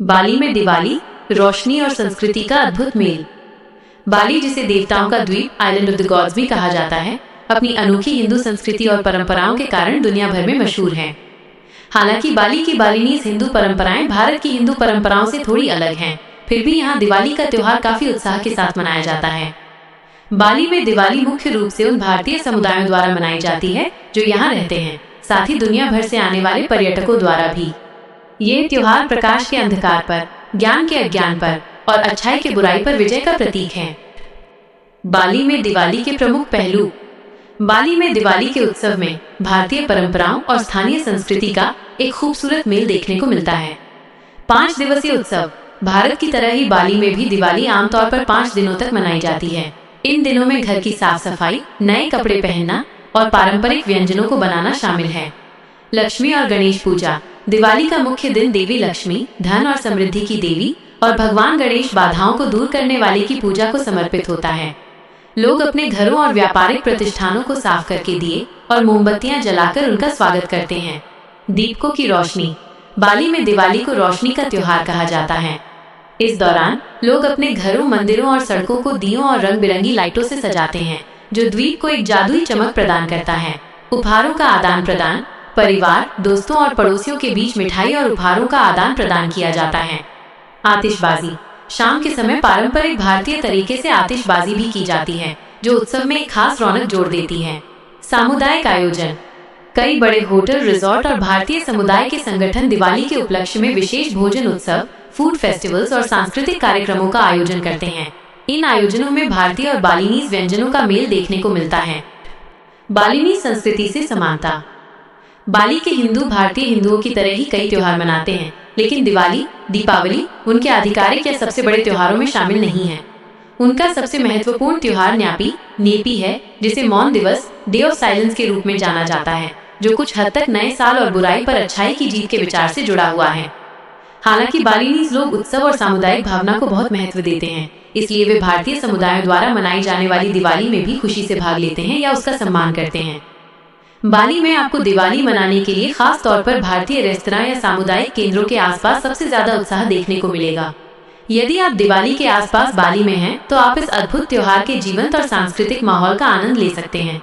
बाली में दिवाली, रोशनी और संस्कृति का अद्भुत मेल। बाली, जिसे देवताओं का द्वीप आइलैंड ऑफ द गॉड्स भी कहा जाता है, अपनी अनोखी हिंदू संस्कृति और परंपराओं के कारण दुनिया भर में मशहूर है। हालांकि बाली की बालिनीज हिंदू परंपराएं भारत की हिंदू परंपराओं से थोड़ी अलग हैं, फिर भी यहाँ दिवाली का त्योहार काफी उत्साह के साथ मनाया जाता है। बाली में दिवाली मुख्य रूप से उन भारतीय समुदायों द्वारा मनाई जाती है जो यहाँ रहते हैं, साथ ही दुनिया भर से आने वाले पर्यटकों द्वारा भी। ये त्योहार प्रकाश के अंधकार पर, ज्ञान के अज्ञान पर और अच्छाई के बुराई पर विजय का प्रतीक है। बाली में दिवाली के प्रमुख पहलू। बाली में दिवाली के उत्सव में भारतीय परंपराओं और स्थानीय संस्कृति का एक खूबसूरत मेल देखने को मिलता है। 5 दिवसीय उत्सव। भारत की तरह ही बाली में भी दिवाली आमतौर पर 5 दिनों तक मनाई जाती है। इन दिनों में घर की साफ सफाई, नए कपड़े पहनना और पारंपरिक व्यंजनों को बनाना शामिल है। लक्ष्मी और गणेश पूजा। दिवाली का मुख्य दिन देवी लक्ष्मी, धन और समृद्धि की देवी, और भगवान गणेश, बाधाओं को दूर करने वाले की पूजा को समर्पित होता है। लोग अपने घरों और व्यापारिक प्रतिष्ठानों को साफ करके दिए और मोमबत्तियां जलाकर उनका स्वागत करते हैं। दीपकों की रोशनी। बाली में दिवाली को रोशनी का त्योहार कहा जाता है। इस दौरान लोग अपने घरों, मंदिरों और सड़कों को दियों और रंग बिरंगी लाइटों से सजाते हैं, जो द्वीप को एक जादुई चमक प्रदान करता है। उपहारों का आदान प्रदान। परिवार, दोस्तों और पड़ोसियों के बीच मिठाई और उपहारों का आदान प्रदान किया जाता है। आतिशबाजी। शाम के समय पारंपरिक भारतीय तरीके से आतिशबाजी भी की जाती है, जो उत्सव में एक खास रौनक जोड़ देती है। सामुदायिक आयोजन। कई बड़े होटल, रिजॉर्ट और भारतीय समुदाय के संगठन दिवाली के उपलक्ष्य में विशेष भोजन उत्सव, फूड फेस्टिवल्स और सांस्कृतिक कार्यक्रमों का आयोजन करते हैं। इन आयोजनों में भारतीय और बालिनीज व्यंजनों का मेल देखने को मिलता है। बालिनी संस्कृति से समानता। बाली के हिंदू भारतीय हिंदुओं की तरह ही कई त्योहार मनाते हैं, लेकिन दिवाली, दीपावली उनके आधिकारिक या सबसे बड़े त्योहारों में शामिल नहीं है। उनका सबसे महत्वपूर्ण त्योहार नेपी है, जिसे मौन दिवस, डे ऑफ साइलेंस के रूप में जाना जाता है, जो कुछ हद तक नए साल और बुराई पर अच्छाई की जीत के विचार से जुड़ा हुआ है। हालांकि बालिनीज लोग उत्सव और सामुदायिक भावना को बहुत महत्व देते हैं, इसलिए वे भारतीय समुदायों द्वारा मनाई जाने वाली दिवाली में भी खुशी से भाग लेते हैं या उसका सम्मान करते हैं। बाली में आपको दिवाली मनाने के लिए खास तौर पर भारतीय रेस्तरां या सामुदायिक केंद्रों के आसपास सबसे ज्यादा उत्साह देखने को मिलेगा। यदि आप दिवाली के आसपास बाली में हैं, तो आप इस अद्भुत त्योहार के जीवंत और सांस्कृतिक माहौल का आनंद ले सकते हैं।